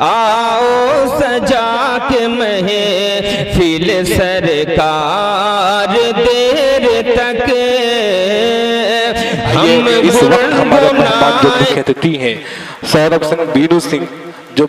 आओ सजा के महफिल सरकार, देर तक हम इस वक्त हमारे मेहमान जो मुख्य अतिथि हैं सौरभ सिंह बीनू सिंह, जो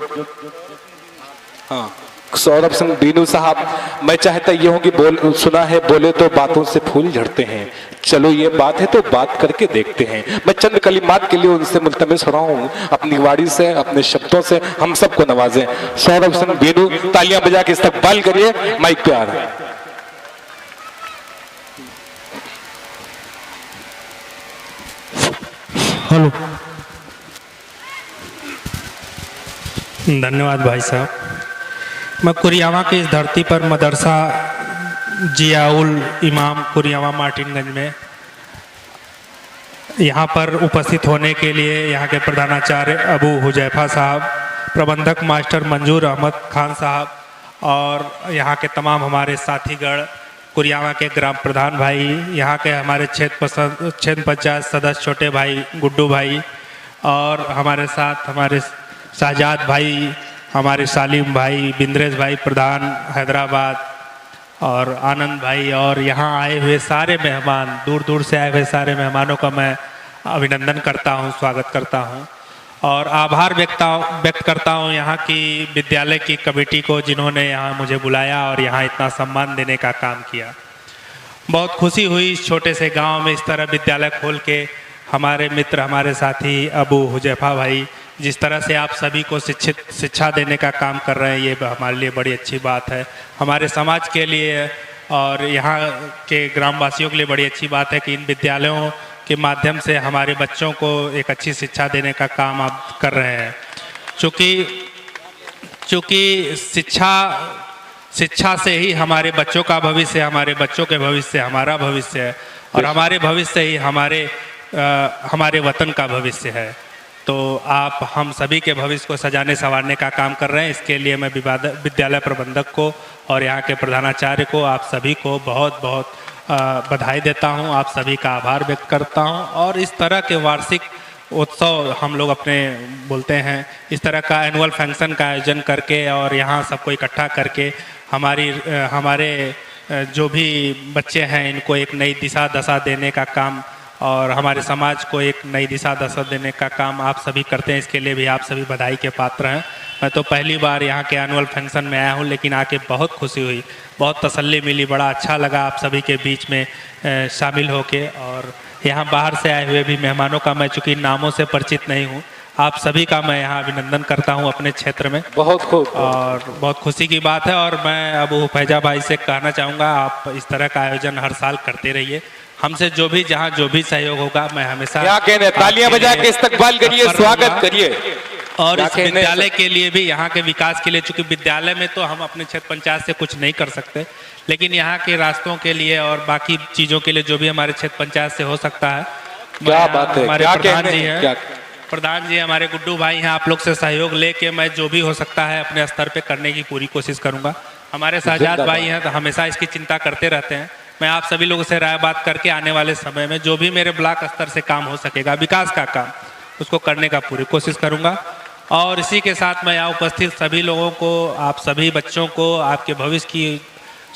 सौरभ सिंह बीनू साहब, मैं चाहता ये हूँ कि सुना है बोले तो बातों से फूल झड़ते हैं, चलो ये बात है तो बात करके देखते हैं। मैं चंद कलिमात के लिए उनसे मुल्तमिस हो रहा हूँ, अपनी वाणी से, अपने शब्दों से हम सबको नवाजें। सौरभ सिंह बीनू, तालियां बजा के इस्तकबाल करिए, माइक पे आ रहा है। हेलो, धन्यवाद भाई साहब। मैं कुरियावा की इस धरती पर मदरसा जियाउल इमाम कुरियावा मार्टिनगंज में यहाँ पर उपस्थित होने के लिए यहाँ के प्रधानाचार्य अबू हुजैफा साहब, प्रबंधक मास्टर मंजूर अहमद खान साहब और यहाँ के तमाम हमारे साथीगण, कुरियावा के ग्राम प्रधान भाई, यहाँ के हमारे क्षेत्र पंचायत सदस्य छोटे भाई गुड्डू भाई, और हमारे साथ हमारे शाहजाद भाई, हमारे सालिम भाई, बिंद्रेश भाई प्रधान हैदराबाद, और आनंद भाई, और यहाँ आए हुए सारे मेहमान, दूर दूर से आए हुए सारे मेहमानों का मैं अभिनंदन करता हूँ, स्वागत करता हूँ और आभार व्यक्त करता हूँ यहाँ की विद्यालय की कमेटी को, जिन्होंने यहाँ मुझे बुलाया और यहाँ इतना सम्मान देने का काम किया। बहुत खुशी हुई इस छोटे से गांव में इस तरह विद्यालय खोल के हमारे मित्र, हमारे साथी अबू हुजैफा भाई जिस तरह से आप सभी को शिक्षा देने का काम कर रहे हैं, ये हमारे लिए बड़ी अच्छी बात है। हमारे समाज के लिए और यहाँ के ग्रामवासियों के लिए बड़ी अच्छी बात है कि इन विद्यालयों के माध्यम से हमारे बच्चों को एक अच्छी शिक्षा देने का काम आप कर रहे हैं। चूँकि शिक्षा से ही हमारे बच्चों का भविष्य, हमारे बच्चों के भविष्य हमारा भविष्य है, और हमारे भविष्य ही हमारे वतन का भविष्य है। तो आप हम सभी के भविष्य को सजाने संवारने का काम कर रहे हैं। इसके लिए मैं विद्यालय प्रबंधक को और यहाँ के प्रधानाचार्य को, आप सभी को बहुत बहुत बधाई देता हूँ, आप सभी का आभार व्यक्त करता हूँ। और इस तरह के वार्षिक उत्सव हम लोग अपने बोलते हैं, इस तरह का एनुअल फंक्शन का आयोजन करके और यहाँ सबको इकट्ठा करके हमारे जो भी बच्चे हैं इनको एक नई दिशा दशा देने का काम और हमारे समाज को एक नई दिशा दशा देने का काम आप सभी करते हैं। इसके लिए भी आप सभी बधाई के पात्र हैं। मैं तो पहली बार यहाँ के एनुअल फंक्शन में आया हूँ, लेकिन आके बहुत खुशी हुई, बहुत तसल्ली मिली, बड़ा अच्छा लगा आप सभी के बीच में शामिल होके। और यहाँ बाहर से आए हुए भी मेहमानों का मैं चूँकि नामों से परिचित नहीं हूँ, आप सभी का मैं यहाँ अभिनंदन करता हूँ अपने क्षेत्र में। बहुत खूब और बहुत खुशी की बात है। और मैं अब फैजा भाई से कहना चाहूँगा, आप इस तरह का आयोजन हर साल करते रहिए। हमसे जो भी जहाँ जो भी सहयोग होगा मैं हमेशा, क्या कहने, तालियां बजा के इस्तकबाल करिए, स्वागत करिए। और इस विद्यालय के लिए भी, यहाँ के विकास के लिए, चूंकि विद्यालय में तो हम अपने क्षेत्र पंचायत से कुछ नहीं कर सकते, लेकिन यहाँ के रास्तों के लिए और बाकी चीज़ों के लिए जो भी हमारे क्षेत्र पंचायत से हो सकता है। क्या बात है, हमारे प्रधान जी हैं, प्रधान जी हमारे गुड्डू भाई हैं, आप लोग से सहयोग लेके मैं जो भी हो सकता है अपने स्तर पे करने की पूरी कोशिश करूँगा। हमारे शाहजाद भाई हैं तो हमेशा इसकी चिंता करते रहते हैं। मैं आप सभी लोगों से राय बात करके आने वाले समय में जो भी मेरे ब्लॉक स्तर से काम हो सकेगा, विकास का काम, उसको करने का पूरी कोशिश करूँगा। और इसी के साथ मैं यहाँ उपस्थित सभी लोगों को, आप सभी बच्चों को आपके भविष्य की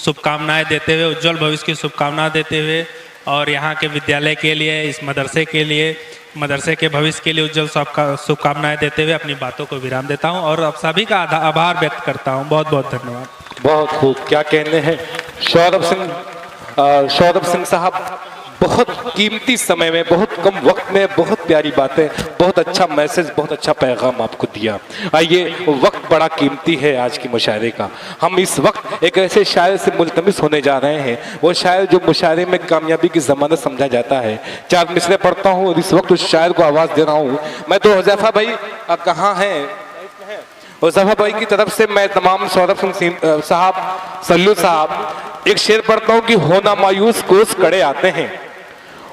शुभकामनाएं देते हुए, उज्जवल भविष्य की शुभकामनाएं देते हुए, और यहाँ के विद्यालय के लिए, इस मदरसे के लिए, मदरसे के भविष्य के लिए उज्जवल शुभकामनाएं देते हुए अपनी बातों को विराम देता हूँ और आप सभी का आभार व्यक्त करता हूँ। बहुत बहुत धन्यवाद। बहुत खूब, क्या कहने हैं सौरभ सिंह साहब, बहुत कीमती समय में, बहुत कम वक्त में बहुत प्यारी बातें, बहुत अच्छा मैसेज, बहुत अच्छा पैगाम आपको दिया। आइए, वक्त बड़ा कीमती है आज की मुशायरे का। हम इस वक्त एक ऐसे शायर से मुल्तमिस होने जा रहे हैं, वो शायर जो मुशायरे में कामयाबी की ज़मानत समझा जाता है। 4 मिसरे पढ़ता हूँ और इस वक्त उस शायर को आवाज़ दे रहा हूँ। मैं तो हुज़ैफा भाई कहाँ हैं, हुज़ैफा भाई की तरफ से मैं तमाम सौरभ सिंह साहब, सल्लू साहब, एक शेर पढ़ता हूँ कि होना मायूस कोस कड़े आते हैं,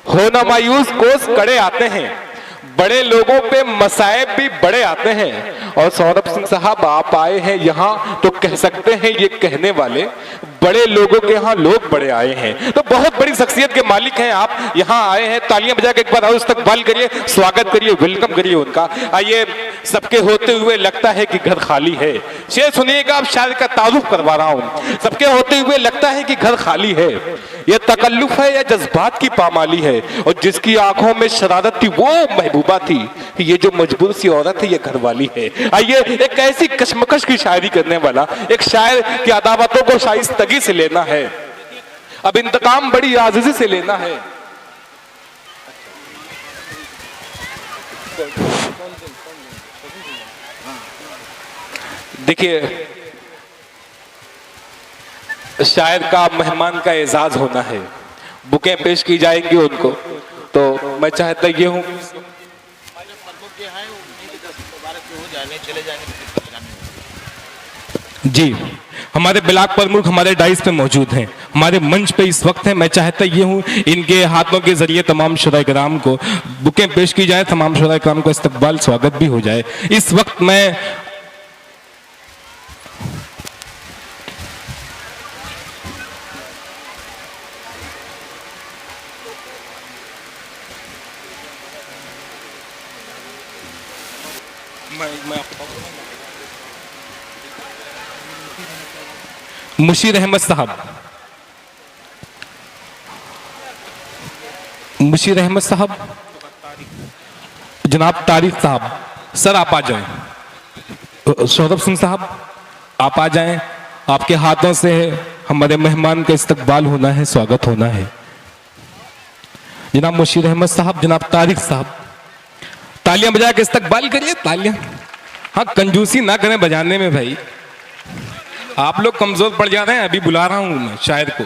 होना मायूस कोस कड़े आते हैं, बड़े लोगों पे मसाइब भी बड़े आते हैं। और सौरभ सिंह साहब आप आए हैं यहाँ तो कह सकते हैं ये कहने वाले, बड़े लोगों के यहाँ लोग बड़े आए हैं। तो बहुत बड़ी शख्सियत के मालिक हैं आप, यहाँ आए हैं। तालियां बजा के एक बार और इस्तकबाल करिए, स्वागत करिए, वेलकम करिए उनका। आइए सबके होते हुए लगता है कि घर खाली है। शेर सुनिएगा, अब शायर का तारुफ करवा रहा हूं। सबके होते हुए लगता है कि घर खाली है, यह तकल्लुफ है या जज्बात की पामाली है। और जिसकी आंखों में शरारत थी वो महबूबा थी, ये जो मजबूर सी औरत है ये घरवाली है। आइए एक ऐसी कशमकश की शायरी करने वाला एक शायर की अदावतों को शाइस्तगी से लेना है, अब इंतकाम बड़ी आजिज़ी से लेना है। देखिए, शायर का मेहमान का एजाज होना है, बुकें पेश की जाएंगी उनको, तो मैं चाहता ये हूं जी, हमारे ब्लॉक प्रमुख हमारे डाइस पे मौजूद हैं, हमारे मंच पे इस वक्त हैं। मैं चाहता ये हूँ इनके हाथों के जरिए तमाम शुराए-किराम को बुकें पेश की जाए, तमाम शुराए-किराम को इस्तकबाल स्वागत भी हो जाए। इस वक्त मैं मुशीर अहमद साहब, मुशीर अहमद साहब, जनाब तारिक साहब, सर आप आ जाएं। सौरभ सिंह साहब आप आ जाएं, आपके हाथों से हमारे मेहमान का इस्तकबाल होना है, स्वागत होना है। जनाब मुशीर अहमद साहब, जनाब तारिक साहब, तालियां बजा के इस्तकबाल करिए, तालियां। हाँ, कंजूसी ना करें बजाने में भाई, आप लोग कमजोर पड़ जा रहे हैं। अभी बुला रहा हूं मैं शायर को।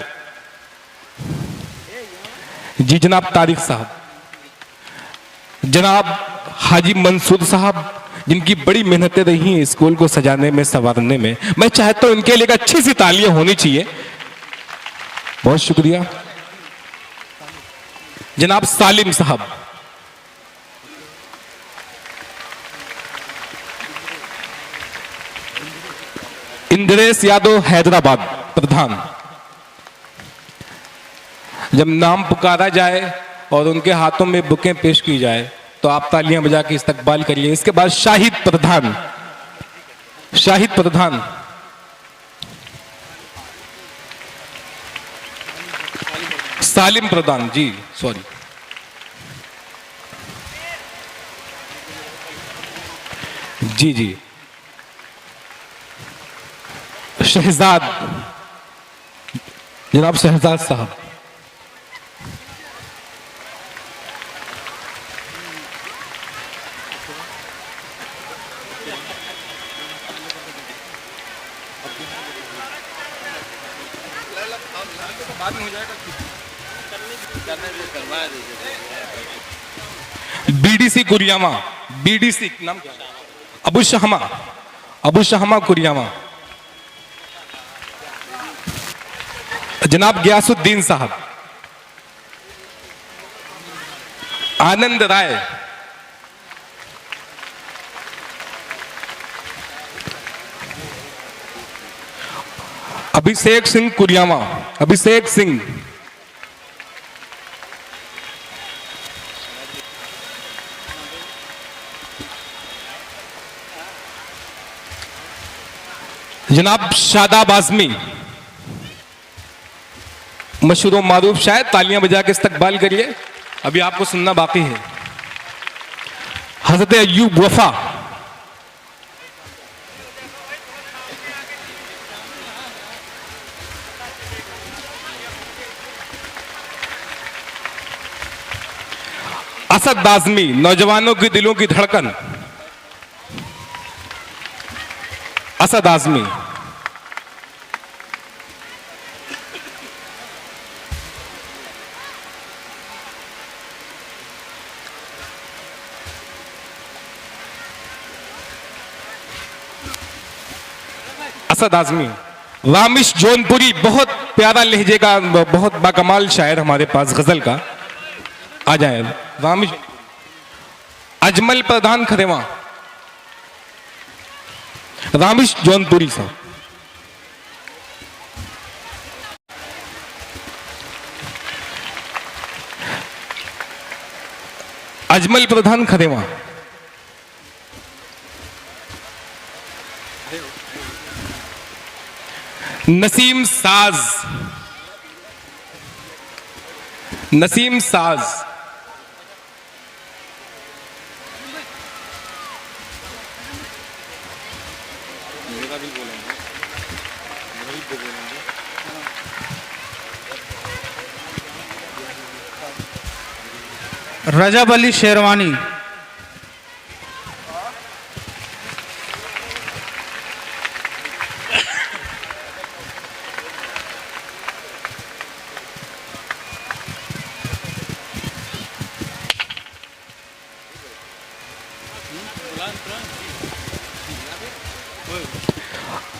जी जनाब तारिक साहब, जनाब हाजी मंसूर साहब, जिनकी बड़ी मेहनतें रही हैं स्कूल को सजाने में, संवारने में, मैं चाहता हूं इनके लिए एक अच्छी सी तालियां होनी चाहिए। बहुत शुक्रिया। जनाब सालिम साहब, इंद्रेश यादव हैदराबाद प्रधान, जब नाम पुकारा जाए और उनके हाथों में बुकें पेश की जाए तो आप तालियां बजा के इस्तकबाल करिए। इसके बाद शाहिद प्रधान, शाहिद प्रधान, सालिम प्रधान, जी सॉरी, जी जी, शहजाद, जनाब शहजाद साहब, बीडीसी कुरियामा, बीडीसी नाम क्या? अबू शहमा, अबू शहमा कुरियामा, जनाब गयासुद्दीन साहब, आनंद राय, अभिषेक सिंह कुरियामा, अभिषेक सिंह, जनाब शादाब आजमी, मशहूर मारूफ शायद, तालियां बजा के इस्तकबाल करिए, अभी आपको सुनना बाकी है। हजरत अय्यूब वफा, असद आजमी, नौजवानों के दिलों की धड़कन, असद आजमी, असद आजमी, रामिश जौनपुरी, बहुत प्यारा लहजे का, बहुत बाकमाल शायर हमारे पास गजल का, आ जाए रामिश। अजमल प्रधान खरेवा, रामिश जौनपुरी साहब, अजमल प्रधान खरेवा, नसीम साज, नसीम साज, रजब अली शेरवानी,